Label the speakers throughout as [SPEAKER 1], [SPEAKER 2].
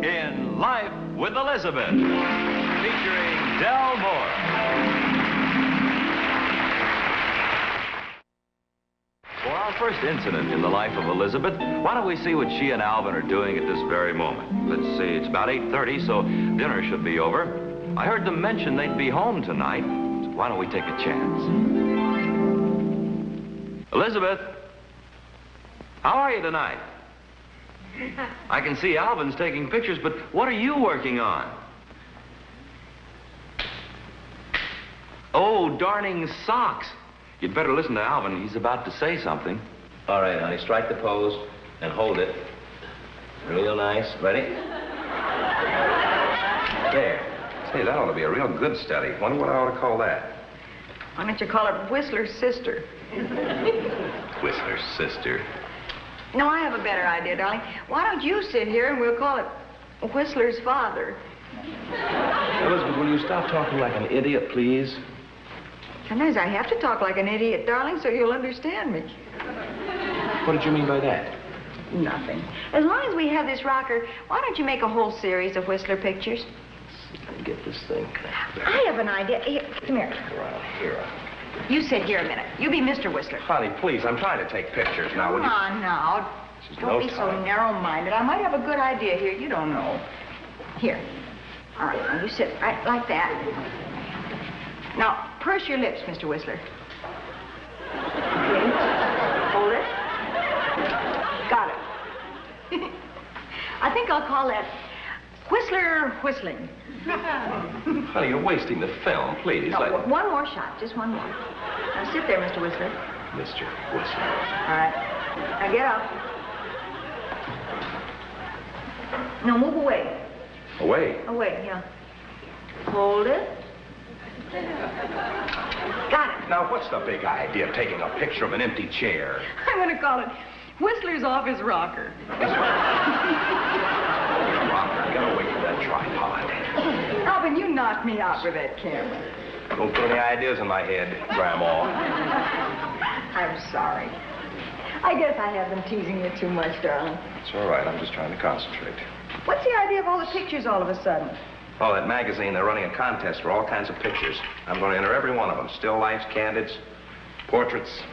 [SPEAKER 1] in Life with Elizabeth, featuring Del Moore. For our first incident in the life of Elizabeth, why don't we see what she and Alvin are doing at this very moment? Let's see, it's about 8:30, so dinner should be over. I heard them mention they'd be home tonight, so why don't we take a chance? Elizabeth, how are you tonight? I can see Alvin's taking pictures, but what are you working on? Oh, darning socks. You'd better listen to Alvin. He's about to say something.
[SPEAKER 2] All right, honey, strike the pose and hold it. Real nice. Ready? There.
[SPEAKER 3] Say, that ought to be a real good study. Wonder what I ought to call that.
[SPEAKER 4] Why don't you call it Whistler's sister?
[SPEAKER 3] Whistler's sister.
[SPEAKER 4] No, I have a better idea, darling. Why don't you sit here and we'll call it Whistler's father?
[SPEAKER 3] Elizabeth, will you stop talking like an idiot, please?
[SPEAKER 4] Sometimes I have to talk like an idiot, darling, so you'll understand me.
[SPEAKER 3] What did you mean by that?
[SPEAKER 4] Nothing. As long as we have this rocker, why don't you make a whole series of Whistler pictures?
[SPEAKER 3] Let me get this thing.
[SPEAKER 4] I have an idea. Here, come here.
[SPEAKER 3] Around here.
[SPEAKER 4] You sit here a minute. You be Mr. Whistler.
[SPEAKER 3] Honey, please, I'm trying to take pictures now.
[SPEAKER 4] Come on now. Don't be so narrow-minded. I might have a good idea here. You don't know. Here. All right, now you sit right like that. Now, purse your lips, Mr. Whistler. Okay. Hold it. Got it. I think I'll call that Whistler whistling.
[SPEAKER 3] Honey, you're wasting the film, please.
[SPEAKER 4] No, one more shot, just one more. Now sit there, Mr. Whistler.
[SPEAKER 3] Mr. Whistler.
[SPEAKER 4] All right. Now get up. No, move away.
[SPEAKER 3] Away?
[SPEAKER 4] Away, yeah. Hold it. Got it.
[SPEAKER 3] Now, what's the big idea of taking a picture of an empty chair?
[SPEAKER 4] I'm going to call it Whistler's office rocker.
[SPEAKER 3] Rocker, get away from that tripod.
[SPEAKER 4] Alvin, you knocked me out with that camera.
[SPEAKER 3] Don't put any ideas in my head, Grandma.
[SPEAKER 4] I'm sorry. I guess I have been teasing you too much, darling.
[SPEAKER 3] It's all right. I'm just trying to concentrate.
[SPEAKER 4] What's the idea of all the pictures all of a sudden?
[SPEAKER 3] Oh, that magazine, they're running a contest for all kinds of pictures. I'm going to enter every one of them. Still lifes, candids, portraits,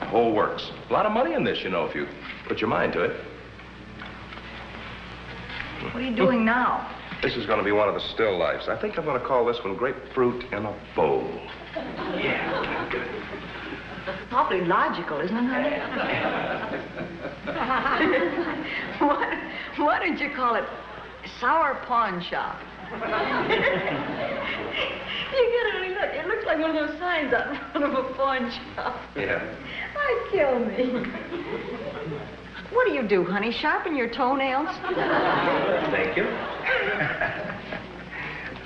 [SPEAKER 3] whole works. A lot of money in this, you know, if you put your mind to it.
[SPEAKER 4] What are you doing now?
[SPEAKER 3] This is going to be one of the still lifes. I think I'm going to call this one Grapefruit in a Bowl. Yeah, good.
[SPEAKER 4] Awfully logical, isn't it, honey? Why don't you call it Sour Pawn Shop? You get it, honey, look. It looks like one of those signs out in front of a pawn shop.
[SPEAKER 3] Yeah.
[SPEAKER 4] I'd kill me. What do you do, honey? Sharpen your toenails?
[SPEAKER 3] Thank you.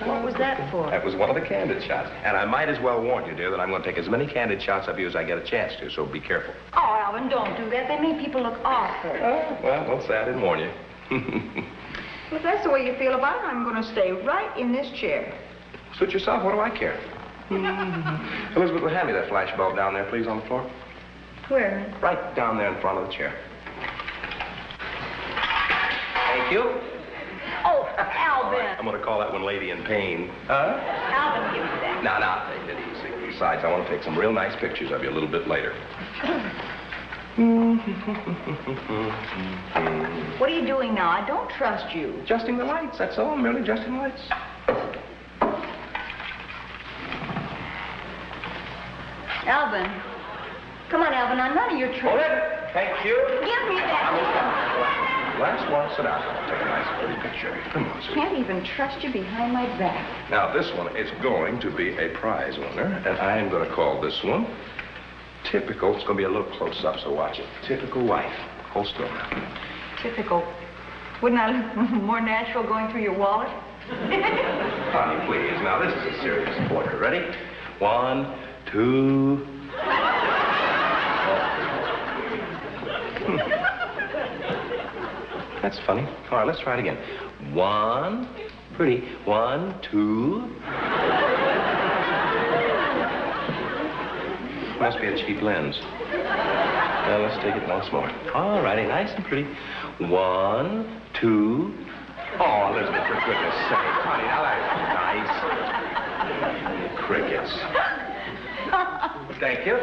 [SPEAKER 4] What was that for?
[SPEAKER 3] That was one of the candid shots. And I might as well warn you, dear, that I'm going to take as many candid shots of you as I get a chance to, so be careful.
[SPEAKER 4] Oh, Alvin, don't do that. They make people look awful.
[SPEAKER 3] Oh, well, don't say I didn't warn you.
[SPEAKER 4] If that's the way you feel about it, I'm going to stay right in this chair.
[SPEAKER 3] Suit yourself. What do I care? Elizabeth, will hand me that flash bulb down there, please, on the floor?
[SPEAKER 4] Where?
[SPEAKER 3] Right down there in front of the chair. Thank you.
[SPEAKER 4] Oh, Alvin.
[SPEAKER 3] I'm going to call that one Lady in Pain. Huh?
[SPEAKER 4] Alvin, give me that.
[SPEAKER 3] No, take it easy. Besides, I want to take some real nice pictures of you a little bit later.
[SPEAKER 4] What are you doing now? I don't trust you.
[SPEAKER 3] Adjusting the lights, that's all. Merely adjusting the lights.
[SPEAKER 4] Alvin. Come on, Alvin. Now, none of your tricks.
[SPEAKER 3] Hold it. Thank you.
[SPEAKER 4] Give me that.
[SPEAKER 3] Last one, sit down. I'll take a nice pretty picture of you. Come on, sweetie.
[SPEAKER 4] Can't even trust you behind my back.
[SPEAKER 3] Now, this one is going to be a prize winner, and I am going to call this one Typical. It's going to be a little close-up, so watch it. Typical wife. Hold still now.
[SPEAKER 4] Typical. Wouldn't I look more natural going through your wallet?
[SPEAKER 3] Honey, please. Now, this is a serious portrait. Ready? 1, 2... That's funny. All right, let's try it again. 1, pretty. 1, 2. Must be a cheap lens. Now, let's take it once more. All righty, nice and pretty. 1, 2. Oh, Elizabeth, for goodness sake. Honey, now that's nice. Crickets. Thank you.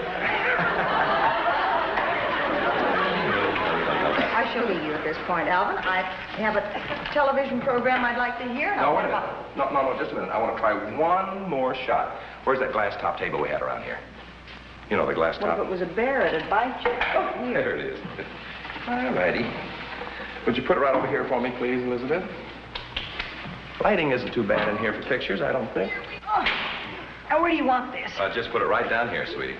[SPEAKER 4] I shall leave you at this point, Alvin. I have a television program I'd like to hear.
[SPEAKER 3] No, wait a minute. No, just a minute. I want to try one more shot. Where's that glass top table we had around here? You know, the glass top.
[SPEAKER 4] What if it was a bear? It'd bite you. Oh, here.
[SPEAKER 3] There it is. All righty. Would you put it right over here for me, please, Elizabeth? Lighting isn't too bad in here for pictures, I don't think.
[SPEAKER 4] Oh. Now, where do you want this?
[SPEAKER 3] Just put it right down here, sweetie.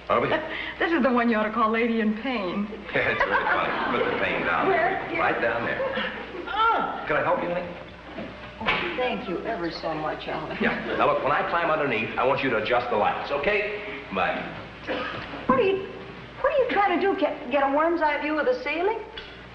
[SPEAKER 3] Over here.
[SPEAKER 4] This is the one you ought to call Lady in Pain.
[SPEAKER 3] Yeah, it's really funny. Put the pain down.
[SPEAKER 4] Where?
[SPEAKER 3] Right down there.
[SPEAKER 4] Oh.
[SPEAKER 3] Can I help you, honey?
[SPEAKER 4] Oh, thank you ever so much, Alvin.
[SPEAKER 3] Yeah. Now, look, when I climb underneath, I want you to adjust the lights, okay? Bye.
[SPEAKER 4] What are you trying to do? Get a worm's eye view of the ceiling?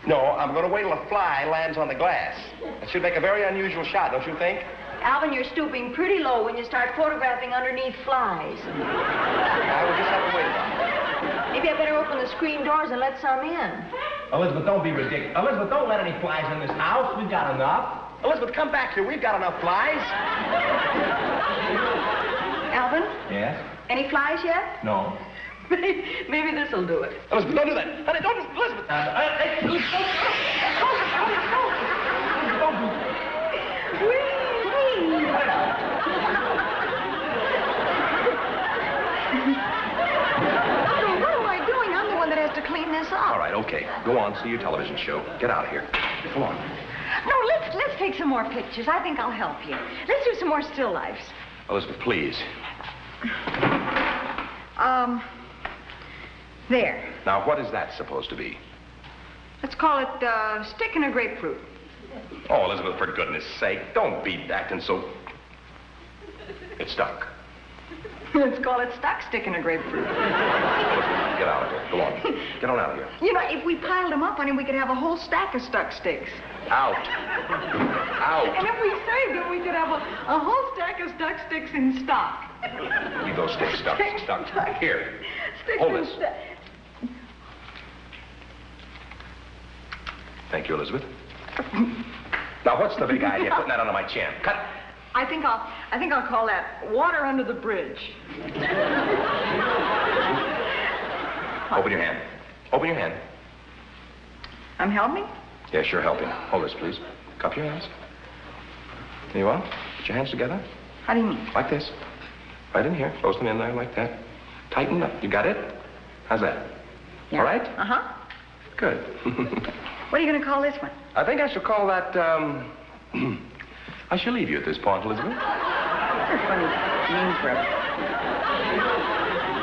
[SPEAKER 3] No, I'm going to wait till a fly lands on the glass. It should make a very unusual shot, don't you think?
[SPEAKER 4] Alvin, you're stooping pretty low when you start photographing underneath flies.
[SPEAKER 3] I will just have to wait a while.
[SPEAKER 4] Maybe I better open the screen doors and let some in.
[SPEAKER 3] Elizabeth, don't be ridiculous. Elizabeth, don't let any flies in this house. We've got enough. Elizabeth, come back here. We've got enough flies.
[SPEAKER 4] Alvin?
[SPEAKER 3] Yes?
[SPEAKER 4] Any flies yet?
[SPEAKER 3] No.
[SPEAKER 4] Maybe this'll do it.
[SPEAKER 3] Elizabeth, don't do that. Honey, don't do it. Elizabeth.
[SPEAKER 4] What am I doing? I'm the one that has to clean this up.
[SPEAKER 3] All right, okay. Go on, see your television show. Get out of here. Come on.
[SPEAKER 4] No, let's take some more pictures. I think I'll help you. Let's do some more still lifes.
[SPEAKER 3] Elizabeth, please.
[SPEAKER 4] There.
[SPEAKER 3] Now, what is that supposed to be?
[SPEAKER 4] Let's call it stick in a grapefruit.
[SPEAKER 3] Oh, Elizabeth, for goodness sake, don't be acting so... It's stuck.
[SPEAKER 4] Let's call it stuck stick in a grapefruit.
[SPEAKER 3] Elizabeth, get out of here. Go on. Get on out of here.
[SPEAKER 4] You know, if we piled them up, honey, we could have a whole stack of stuck sticks.
[SPEAKER 3] Out. Out.
[SPEAKER 4] And if we saved them, we could have a whole stack of stuck sticks in stock.
[SPEAKER 3] Leave those sticks stuck. Here.
[SPEAKER 4] Sticks
[SPEAKER 3] Hold
[SPEAKER 4] in
[SPEAKER 3] this.
[SPEAKER 4] stock.
[SPEAKER 3] Thank you, Elizabeth. Now, what's the big idea? Putting that under my chin. Cut.
[SPEAKER 4] I think I'll call that water under the bridge.
[SPEAKER 3] Open your hand. Open your hand.
[SPEAKER 4] I'm helping?
[SPEAKER 3] Yes, you're helping. Hold this, please. Cup your hands. There you are. Put your hands together.
[SPEAKER 4] How do you mean?
[SPEAKER 3] Like this. Right in here. Close them in there like that. Tighten up. You got it? How's that?
[SPEAKER 4] Yeah.
[SPEAKER 3] All right?
[SPEAKER 4] Uh-huh.
[SPEAKER 3] Good.
[SPEAKER 4] What are you going to call this one?
[SPEAKER 3] I think I shall call that, I shall leave you at this point, Elizabeth.
[SPEAKER 4] That's a funny name for it.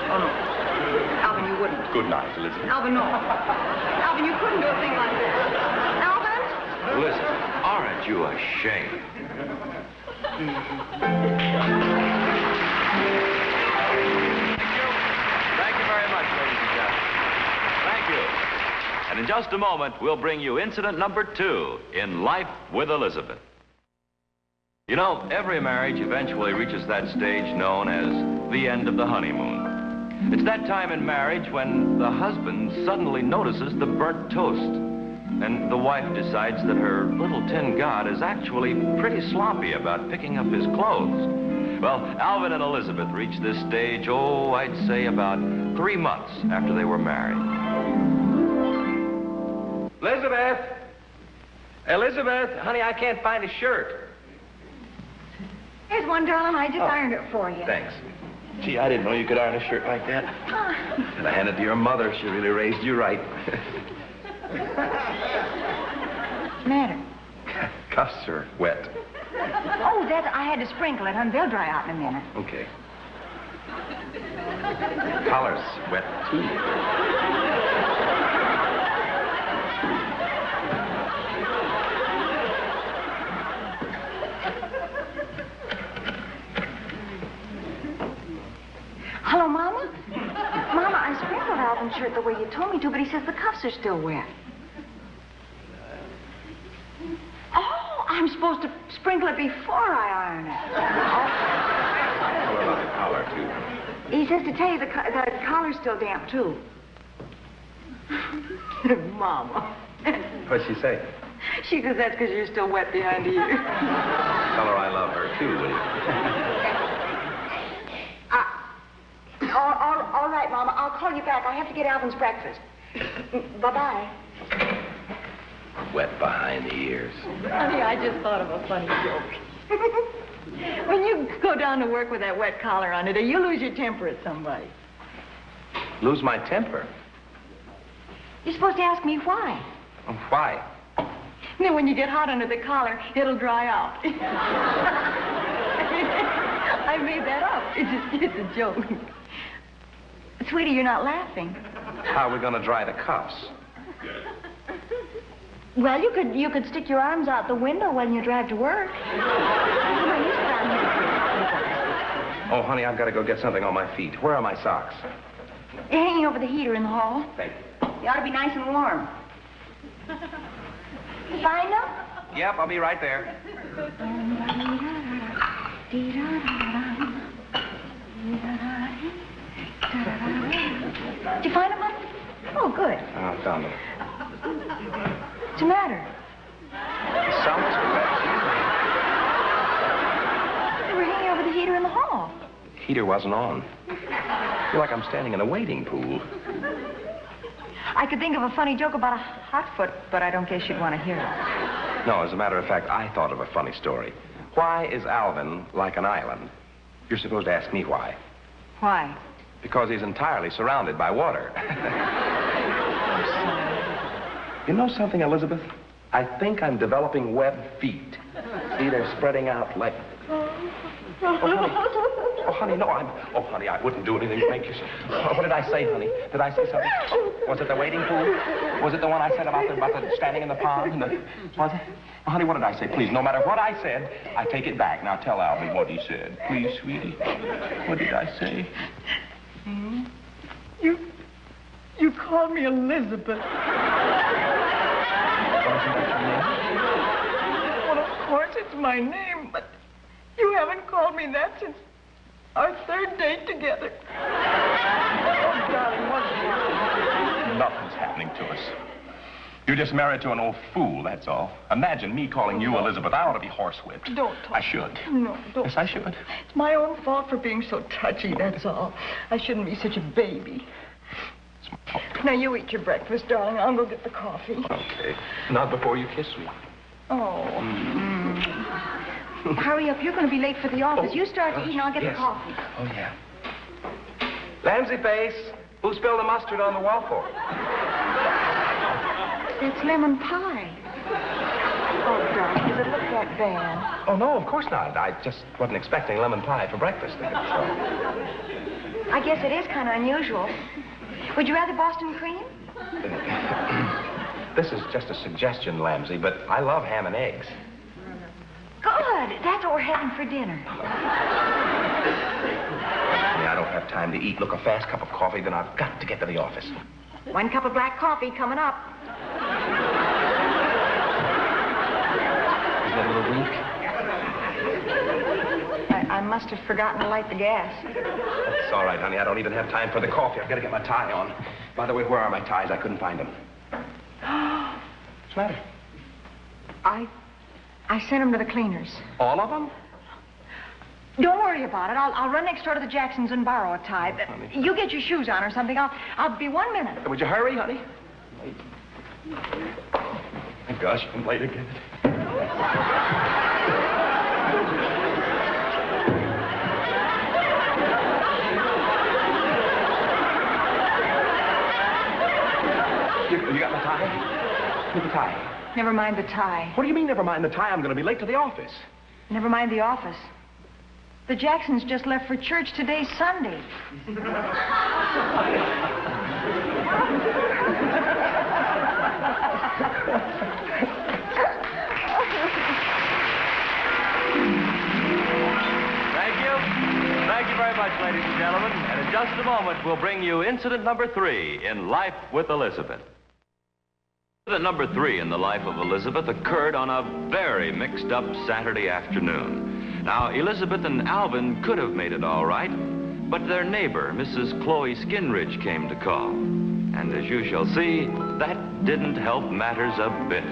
[SPEAKER 4] Oh, no. Alvin, you wouldn't.
[SPEAKER 3] Good night, Elizabeth.
[SPEAKER 4] Alvin, no. Alvin, you couldn't do a thing like this. Alvin?
[SPEAKER 1] Elizabeth, aren't you ashamed? Thank you very much, ladies and gentlemen. Thank you. And in just a moment, we'll bring you incident number 2 in Life with Elizabeth. You know, every marriage eventually reaches that stage known as the end of the honeymoon. It's that time in marriage when the husband suddenly notices the burnt toast, and the wife decides that her little tin god is actually pretty sloppy about picking up his clothes. Well, Alvin and Elizabeth reached this stage, I'd say about 3 months after they were married.
[SPEAKER 3] Elizabeth! Elizabeth! Honey, I can't find a shirt.
[SPEAKER 4] Here's one, darling. I just ironed it for you.
[SPEAKER 3] Thanks. Gee, I didn't know you could iron a shirt like that. And I handed it to your mother. She really raised you right.
[SPEAKER 4] What's the matter?
[SPEAKER 3] Cuffs are wet.
[SPEAKER 4] Oh, I had to sprinkle it, honey. They'll dry out in a minute.
[SPEAKER 3] Okay. Collar's wet, too.
[SPEAKER 4] Hello, Mama? Mama, I sprinkled Alvin's shirt the way you told me to, but he says the cuffs are still wet. Oh, I'm supposed to sprinkle it before I iron it.
[SPEAKER 3] What about the collar, too?
[SPEAKER 4] He says to tell you the collar's still damp, too. Mama.
[SPEAKER 3] What'd she say?
[SPEAKER 4] She says that's because you're still wet behind the ears.
[SPEAKER 3] Tell her I love her, too, will you?
[SPEAKER 4] All right, Mama. I'll call you back. I have to get Alvin's breakfast. Bye-bye.
[SPEAKER 3] Wet behind the ears.
[SPEAKER 4] Honey, I just thought of a funny joke. When you go down to work with that wet collar on it, or you lose your temper at somebody.
[SPEAKER 3] Lose my temper?
[SPEAKER 4] You're supposed to ask me why.
[SPEAKER 3] Why?
[SPEAKER 4] And then when you get hot under the collar, it'll dry out. I made that up. It's a joke. Sweetie, you're not laughing.
[SPEAKER 3] How are we going to dry the cuffs?
[SPEAKER 4] Well, you could stick your arms out the window when you drive to work. Come on, you sit down here.
[SPEAKER 3] Oh, honey, I've got to go get something on my feet. Where are my socks?
[SPEAKER 4] They're hanging over the heater in the hall.
[SPEAKER 3] Thank you.
[SPEAKER 4] They ought to be nice and warm. Find them?
[SPEAKER 3] Yep, I'll be right there.
[SPEAKER 4] Did you find them, honey? Oh, good.
[SPEAKER 3] I found them.
[SPEAKER 4] What's the matter?
[SPEAKER 3] The socks are wet.
[SPEAKER 4] They were hanging over the heater in the hall.
[SPEAKER 3] Heater wasn't on. I feel like I'm standing in a wading pool.
[SPEAKER 4] I could think of a funny joke about a hot foot, but I don't guess you'd want to hear it.
[SPEAKER 3] No, as a matter of fact, I thought of a funny story. Why is Alvin like an island? You're supposed to ask me why.
[SPEAKER 4] Why?
[SPEAKER 3] Because he's entirely surrounded by water. You know something, Elizabeth? I think I'm developing web feet. See, they're spreading out like... Oh, honey, no, Oh, honey, I wouldn't do anything to make you... What did I say, honey? Did I say something? Was it the wading pool? Was it the one I said about the standing in the pond? Was it? Oh, honey, what did I say? Please, no matter what I said, I take it back. Now tell Alvin what he said. Please, sweetie. What did I say?
[SPEAKER 4] You called me Elizabeth.
[SPEAKER 3] Wasn't that your name?
[SPEAKER 4] Well, of course it's my name, but you haven't called me that since our third date together. Oh, darling, what's happening?
[SPEAKER 3] Nothing's happening to us. You're just married to an old fool, that's all. Imagine me calling you Elizabeth. I ought to be horsewhipped.
[SPEAKER 4] Don't talk.
[SPEAKER 3] I should.
[SPEAKER 4] No, don't.
[SPEAKER 3] Yes, I should.
[SPEAKER 4] It's my own fault for being so touchy, that's all. I shouldn't be such a baby.
[SPEAKER 3] It's my fault.
[SPEAKER 4] Now, you eat your breakfast, darling. I'll go get the coffee.
[SPEAKER 3] Okay. Not before you kiss me.
[SPEAKER 4] Oh. Hurry up. You're going to be late for the office. You start to eat and I'll get the coffee.
[SPEAKER 3] Oh, yeah. Lamsey face, who spilled the mustard on the waffle?
[SPEAKER 4] It's lemon pie. Oh, darling, does it look that bad?
[SPEAKER 3] Oh, no, of course not. I just wasn't expecting lemon pie for breakfast. So.
[SPEAKER 4] I guess it is kind of unusual. Would you rather Boston cream?
[SPEAKER 3] This is just a suggestion, Lamsey, but I love ham and eggs.
[SPEAKER 4] Good. That's what we're having for dinner.
[SPEAKER 3] I don't have time to eat. Look, a fast cup of coffee, then I've got to get to the office.
[SPEAKER 4] 1 cup of black coffee coming up.
[SPEAKER 3] Is that a little weak?
[SPEAKER 4] I must have forgotten to light the gas.
[SPEAKER 3] That's all right, honey. I don't even have time for the coffee. I've got to get my tie on. By the way, where are my ties? I couldn't find them. What's the matter?
[SPEAKER 4] I sent them to the cleaners.
[SPEAKER 3] All of them?
[SPEAKER 4] Don't worry about it. I'll run next door to the Jacksons and borrow a tie.
[SPEAKER 3] Honey.
[SPEAKER 4] You get your shoes on or something. I'll be 1 minute.
[SPEAKER 3] Would you hurry, honey? My gosh, I'm late again. You got my tie? Give me the tie.
[SPEAKER 4] Never mind the tie.
[SPEAKER 3] What do you mean, never mind the tie? I'm going to be late to the office.
[SPEAKER 4] Never mind the office. The Jacksons just left for church. Today's Sunday.
[SPEAKER 1] Thank you very much, ladies and gentlemen. And in just a moment, we'll bring you incident number 3 in Life with Elizabeth. Incident number 3 in the life of Elizabeth occurred on a very mixed-up Saturday afternoon. Now, Elizabeth and Alvin could have made it all right, but their neighbor, Mrs. Chloe Skinridge, came to call. And as you shall see, that didn't help matters a bit.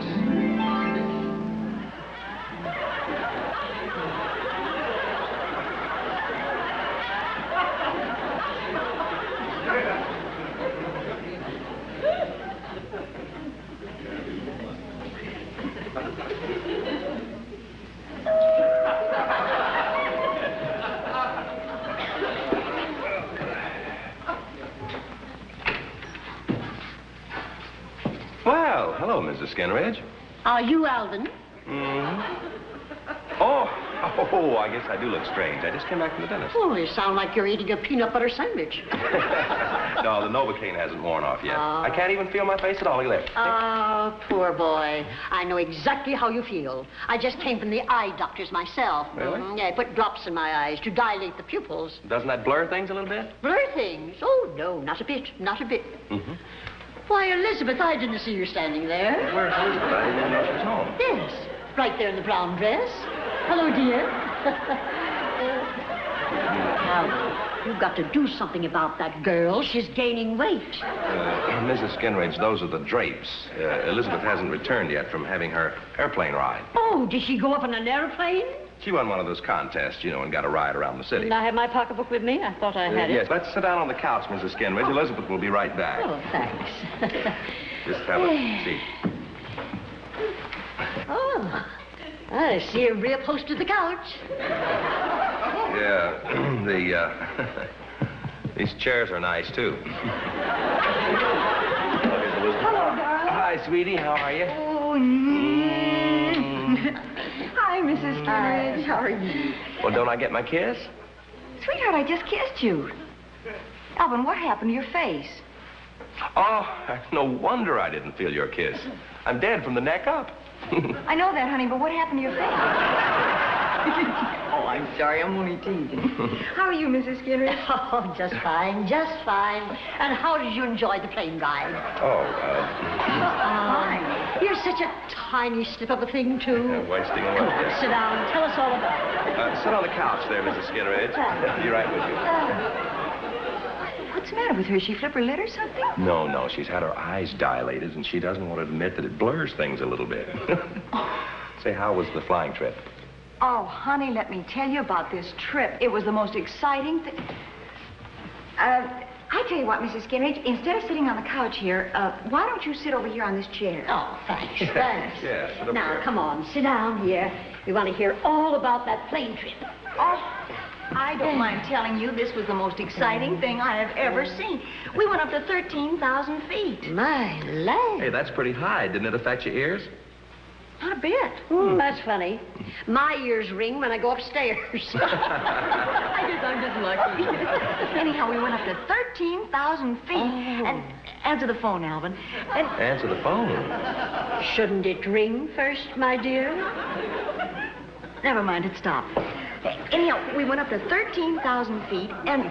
[SPEAKER 3] Skinridge.
[SPEAKER 5] Are you Alvin?
[SPEAKER 3] Oh, I guess I do look strange. I just came back from the dentist.
[SPEAKER 5] Oh, you sound like you're eating a peanut butter sandwich.
[SPEAKER 3] No, the Novocaine hasn't worn off yet. I can't even feel my face at all. Look at that.
[SPEAKER 5] Oh, poor boy. I know exactly how you feel. I just came from the eye doctor's myself.
[SPEAKER 3] Really?
[SPEAKER 5] Yeah, I put drops in my eyes to dilate the pupils.
[SPEAKER 3] Doesn't that blur things a little bit?
[SPEAKER 5] Blur things? Oh, no, not a bit, not a bit. Why, Elizabeth, I didn't see you standing there.
[SPEAKER 3] Where's Elizabeth? I didn't even know she was home.
[SPEAKER 5] Yes, right there in the brown dress. Hello, dear. Alvin, you've got to do something about that girl. She's gaining weight.
[SPEAKER 3] Mrs. Skinridge, those are the drapes. Elizabeth hasn't returned yet from having her airplane ride.
[SPEAKER 5] Oh, did she go up in an airplane?
[SPEAKER 3] She won one of those contests, you know, and got a ride around the city.
[SPEAKER 5] Didn't I have my pocketbook with me? I thought I had
[SPEAKER 3] Yes,
[SPEAKER 5] it.
[SPEAKER 3] let's sit down on the couch, Mrs. Skinridge. Elizabeth will be right back.
[SPEAKER 5] Oh, thanks.
[SPEAKER 3] Just have a seat.
[SPEAKER 5] Oh, I see a real post to the couch.
[SPEAKER 3] Yeah, these chairs are nice, too.
[SPEAKER 4] Hello, darling.
[SPEAKER 3] Hi, sweetie. How are you?
[SPEAKER 4] Oh, Hi, Mrs. Skinridge. How are you?
[SPEAKER 3] Well, don't I get my kiss?
[SPEAKER 4] Sweetheart, I just kissed you. Alvin, what happened to your face?
[SPEAKER 3] Oh, no wonder I didn't feel your kiss. I'm dead from the neck up.
[SPEAKER 4] I know that, honey, but what happened to your face? Oh, I'm sorry. I'm only teasing. How are you, Mrs. Skinridge?
[SPEAKER 5] Oh, just fine, just fine. And how did you enjoy the plane ride?
[SPEAKER 4] Fine.
[SPEAKER 5] You're such a tiny slip of a thing, too.
[SPEAKER 3] Wasting away.
[SPEAKER 5] Come on, sit down. Tell us all about it.
[SPEAKER 3] Sit on the couch there, Mrs. Skinridge. I'll be right with you.
[SPEAKER 4] What's the matter with her? She flip her lid or something?
[SPEAKER 3] No, she's had her eyes dilated, and she doesn't want to admit that it blurs things a little bit. Say, how was the flying trip?
[SPEAKER 4] Oh, honey, let me tell you about this trip. It was the most exciting thing. I tell you what, Mrs. Skinridge, instead of sitting on the couch here, why don't you sit over here on this chair?
[SPEAKER 5] Oh, thanks, thanks.
[SPEAKER 3] Yeah, sit up
[SPEAKER 5] Now,
[SPEAKER 3] here.
[SPEAKER 5] come on, sit down here. We want to hear all about that plane trip.
[SPEAKER 4] Oh, I don't mind telling you this was the most exciting thing I have ever seen. We went up to 13,000 feet.
[SPEAKER 5] My land.
[SPEAKER 3] Hey, that's pretty high. Didn't it affect your ears?
[SPEAKER 4] Not a bit.
[SPEAKER 5] That's funny. My ears ring when I go upstairs.
[SPEAKER 4] I guess I'm just lucky. Anyhow, we went up to 13,000 feet. And answer the phone, Alvin. And
[SPEAKER 3] Answer the phone.
[SPEAKER 5] Shouldn't it ring first, my dear?
[SPEAKER 4] never mind, it stopped. Anyhow, we went up to 13,000 feet, and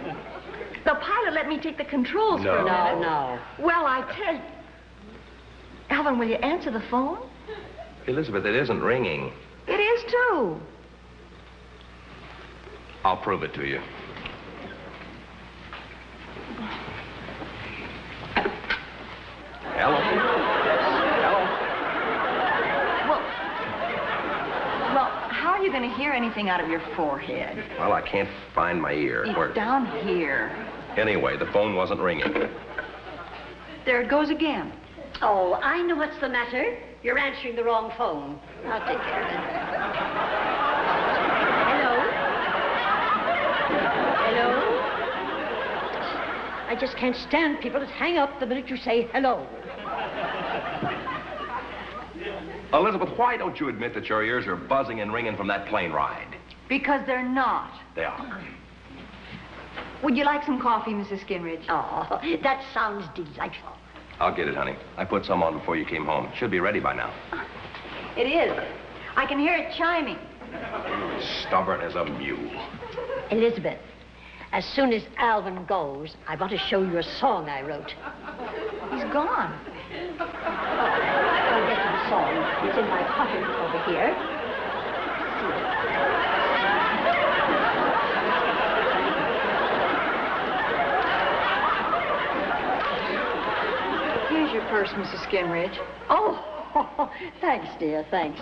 [SPEAKER 4] the pilot let me take the controls for a minute.
[SPEAKER 5] No.
[SPEAKER 4] Well, I tell you... Alvin, will you answer the phone?
[SPEAKER 3] Elizabeth, it isn't ringing.
[SPEAKER 4] It is, too.
[SPEAKER 3] I'll prove it to you. Hello? Hello?
[SPEAKER 4] Well, how are you going to hear anything out of your forehead?
[SPEAKER 3] Well, I can't find my ear.
[SPEAKER 4] It's down here.
[SPEAKER 3] Anyway, the phone wasn't ringing.
[SPEAKER 4] There it goes again.
[SPEAKER 5] Oh, I know what's the matter. You're answering the wrong phone. I'll take care of it. Hello? Hello? I just can't stand people that hang up the minute you say hello.
[SPEAKER 3] Elizabeth, why don't you admit that your ears are buzzing and ringing from that plane ride?
[SPEAKER 4] Because they're not.
[SPEAKER 3] They are.
[SPEAKER 4] Would you like some coffee, Mrs. Skinridge?
[SPEAKER 5] Oh, that sounds delightful.
[SPEAKER 3] I'll get it, honey. I put some on before you came home. Should be ready by now.
[SPEAKER 4] It is. I can hear it chiming.
[SPEAKER 3] Stubborn as a mule.
[SPEAKER 5] Elizabeth, as soon as Alvin goes, I want to show you a song I wrote.
[SPEAKER 4] He's gone.
[SPEAKER 5] I'll get to the song. It's in my pocket over here.
[SPEAKER 4] Here's your purse, Mrs. Skinridge.
[SPEAKER 5] Oh, thanks, dear, thanks.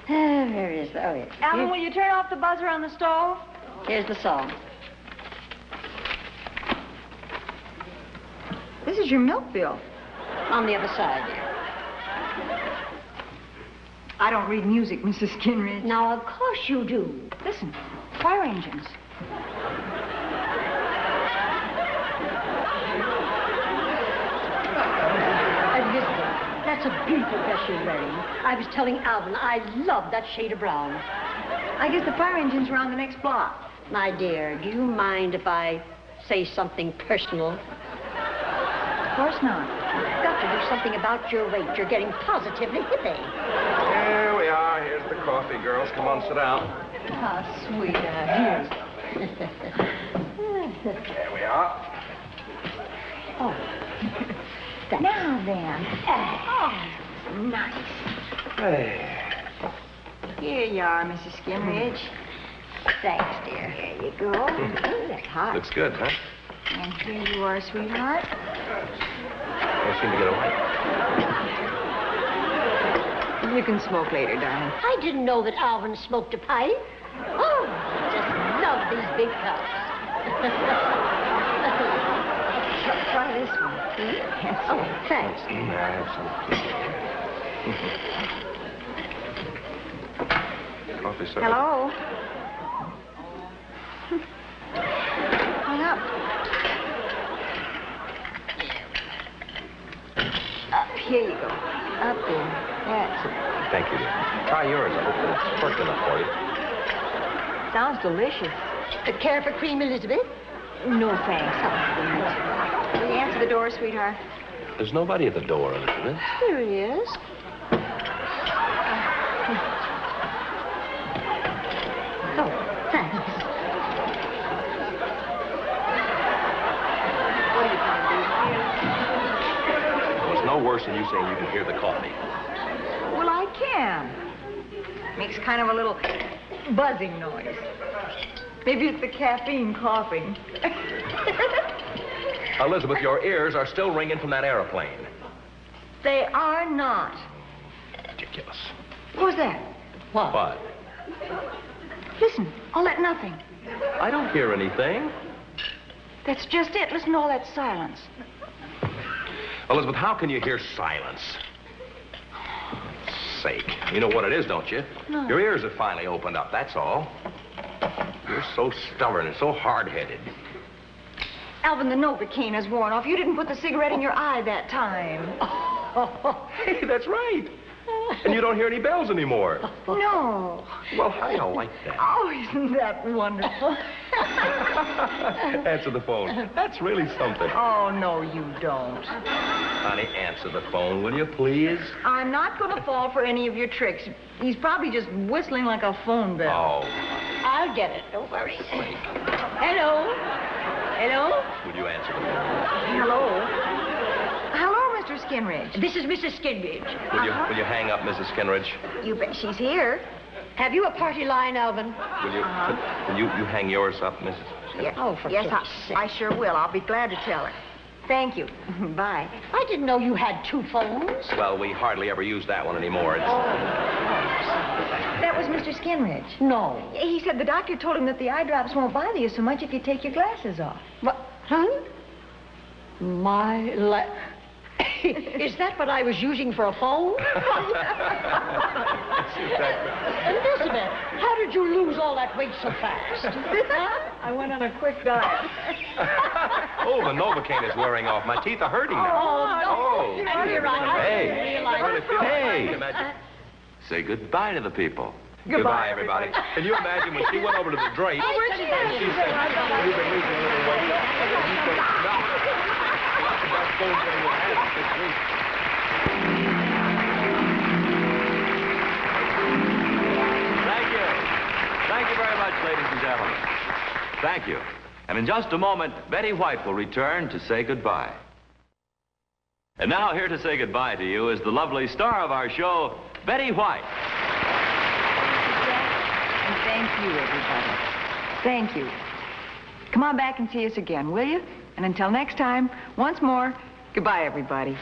[SPEAKER 5] Where is the... Oh, yes.
[SPEAKER 4] Alvin, will you turn off the buzzer on the stove?
[SPEAKER 5] Here's the song.
[SPEAKER 4] This is your milk bill.
[SPEAKER 5] On the other side, dear.
[SPEAKER 4] I don't read music, Mrs. Skinridge.
[SPEAKER 5] Now, of course you do.
[SPEAKER 4] Listen, fire engines.
[SPEAKER 5] That's a beautiful dress you're wearing. I was telling Alvin I love that shade of brown.
[SPEAKER 4] I guess the fire engine's around the next block.
[SPEAKER 5] My dear, do you mind if I say something personal?
[SPEAKER 4] Of course not.
[SPEAKER 5] You've got to do something about your weight. You're getting positively hippie.
[SPEAKER 3] Here we are. Here's the coffee, girls. Come on, sit down.
[SPEAKER 4] How sweet. Here's.
[SPEAKER 3] There we are.
[SPEAKER 5] Oh. Thanks.
[SPEAKER 4] Now then. Oh, nice.
[SPEAKER 3] Hey.
[SPEAKER 4] Here you are, Mrs. Skinridge.
[SPEAKER 5] Thanks, dear.
[SPEAKER 4] There you go. Ooh, that's hot.
[SPEAKER 3] Looks good, huh?
[SPEAKER 4] And here you are, sweetheart.
[SPEAKER 3] Don't seem to get away.
[SPEAKER 4] You can smoke later, darling.
[SPEAKER 5] I didn't know that Alvin smoked a pipe. Oh, I just love these big cups.
[SPEAKER 4] Try this one.
[SPEAKER 5] Oh, thanks.
[SPEAKER 3] I have some. Coffee, sir.
[SPEAKER 4] Hello? Hung up. Here you go. Up there. That's it.
[SPEAKER 3] Thank you, dear. Try yours. I hope that it's worked enough for you.
[SPEAKER 4] Sounds delicious.
[SPEAKER 5] Care for cream, Elizabeth?
[SPEAKER 4] No, thanks. Will you answer the door, sweetheart?
[SPEAKER 3] There's nobody at the door, Elizabeth.
[SPEAKER 5] Here he is. Oh, thanks.
[SPEAKER 4] What are you trying to
[SPEAKER 3] Well, it's no worse than you saying you can hear the coffee.
[SPEAKER 4] do? Well, I can. Makes kind of a little buzzing noise. Maybe it's the caffeine coughing.
[SPEAKER 3] Elizabeth, your ears are still ringing from that airplane.
[SPEAKER 4] They are not.
[SPEAKER 3] Ridiculous.
[SPEAKER 4] What was that?
[SPEAKER 3] What?
[SPEAKER 4] Listen, all that nothing.
[SPEAKER 3] I don't hear anything.
[SPEAKER 4] That's just it. Listen to all that silence.
[SPEAKER 3] Elizabeth, how can you hear silence? Sake. You know what it is, don't you?
[SPEAKER 4] No.
[SPEAKER 3] Your ears have finally opened up, that's all. You're so stubborn and so hard-headed.
[SPEAKER 4] Alvin, the Novocaine has worn off. You didn't put the cigarette in your eye that time.
[SPEAKER 3] Hey, that's right. And you don't hear any bells anymore.
[SPEAKER 4] No.
[SPEAKER 3] Well, how do you like that?
[SPEAKER 4] Oh, isn't that wonderful?
[SPEAKER 3] Answer the phone. That's really something.
[SPEAKER 4] Oh, no, you don't.
[SPEAKER 3] Honey, answer the phone, will you, please?
[SPEAKER 4] I'm not going to fall for any of your tricks. He's probably just whistling like a phone bell.
[SPEAKER 3] Oh,
[SPEAKER 5] I'll get it. Don't worry. Hello? Hello?
[SPEAKER 3] will you answer the phone?
[SPEAKER 4] Hello? Hello, Mr. Skinridge.
[SPEAKER 5] This is Mrs. Skinridge.
[SPEAKER 3] Will you hang up, Mrs. Skinridge?
[SPEAKER 4] You bet she's here.
[SPEAKER 5] Have you a party line, Alvin?
[SPEAKER 3] Will you hang yours up, Mrs. Skinridge?
[SPEAKER 4] Yeah.
[SPEAKER 5] Oh, for
[SPEAKER 4] yes,
[SPEAKER 5] goodness sake.
[SPEAKER 4] I sure will. I'll be glad to tell her. Thank you. Bye.
[SPEAKER 5] I didn't know you had two phones.
[SPEAKER 3] Well, we hardly ever use that one anymore.
[SPEAKER 4] That was Mr. Skinridge.
[SPEAKER 5] No.
[SPEAKER 4] He said the doctor told him that the eye drops won't bother you so much if you take your glasses off.
[SPEAKER 5] What? Huh? Is that what I was using for a phone? Elizabeth, how did you lose all that weight so fast? Huh?
[SPEAKER 4] I went on a quick diet.
[SPEAKER 3] Oh, the Novocaine is wearing off. My teeth are hurting now.
[SPEAKER 5] Oh, no. And here I
[SPEAKER 3] Hey. Hey.
[SPEAKER 1] Say goodbye to the people.
[SPEAKER 3] Goodbye, everybody. Can you imagine when she went over to the drape and she said, "We've been losing a little weight." And he said, "No. The best phone thing we've had this week."
[SPEAKER 1] Thank you. Thank you very much, ladies and gentlemen. Thank you. And in just a moment, Betty White will return to say goodbye. And now here to say goodbye to you is the lovely star of our show, Betty White.
[SPEAKER 4] And thank you, everybody. Thank you. Come on back and see us again, will you? And until next time, once more, goodbye, everybody.